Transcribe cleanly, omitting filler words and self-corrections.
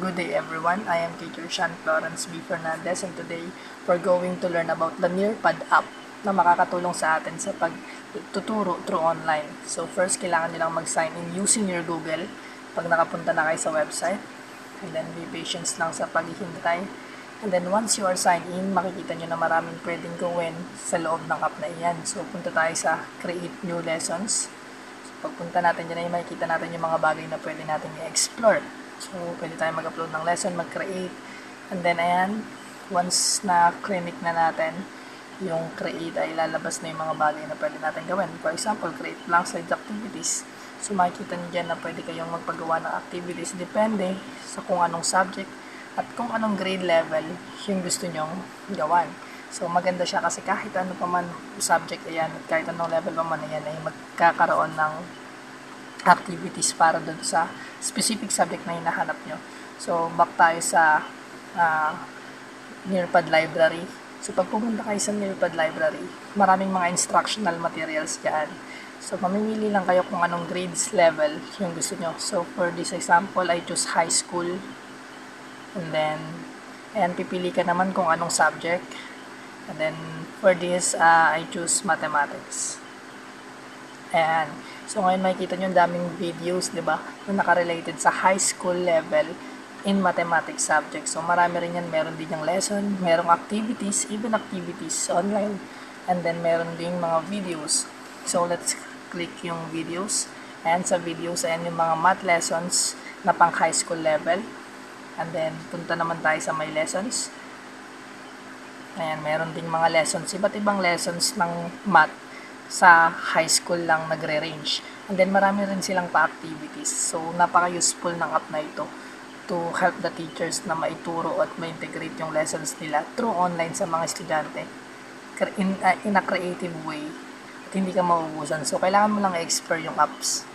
Good day everyone, I am Teacher Sean Florence B. Fernandez and today we're going to learn about the Nearpad app na makakatulong sa atin sa pagtuturo through online. So first, kailangan nyo lang mag-sign in using your Google pag nakapunta na kayo sa website. And then be patient lang sa paghihintay. And then once you are signed in, makikita nyo na maraming pwedeng gawin sa loob ng app na iyan. So punta tayo sa Create New Lessons. So pagpunta natin dyan ay makikita natin yung mga bagay na pwede natin i-explore. So, pwede tayo mag-upload ng lesson, mag-create. And then, ayan, once na-clinic na natin, yung create ay lalabas na yung mga bagay na pwede natin gawin. For example, create blank slide activities. So, makikita nyo dyan na pwede kayong magpagawa ng activities. Depende sa kung anong subject at kung anong grade level yung gusto nyong gawan. So, maganda siya kasi kahit ano pa man subject ayan, at kahit anong level pa man ayan, ay magkakaroon ng activities para doon sa specific subject na hinahanap nyo. So, back tayo sa Nearpad Library. So, pag pumunta kayo sa Nearpad Library, maraming mga instructional materials dyan. So, mamimili lang kayo kung anong grades level yung gusto nyo. So, for this example, I choose high school. And then, ayan, pipili ka naman kung anong subject. And then, for this, I choose mathematics. Ayan. So, ngayon makikita nyo yung daming videos, di ba, na nakarelated sa high school level in mathematics subject. So, marami rin yan. Meron din yung lesson, merong activities, even activities online. And then, meron din mga videos. So, let's click yung videos. Ayan, sa videos, ayan yung mga math lessons na pang high school level. And then, punta naman tayo sa my lessons. Ayan, meron ding mga lessons. Iba't ibang lessons ng math sa high school lang nagre-range. And then, marami rin silang pa-activities. So, napaka-useful ng app na ito to help the teachers na maituro at ma-integrate yung lessons nila through online sa mga estudyante in a creative way at hindi ka mauubusan. So, kailangan mo lang i-explore yung apps.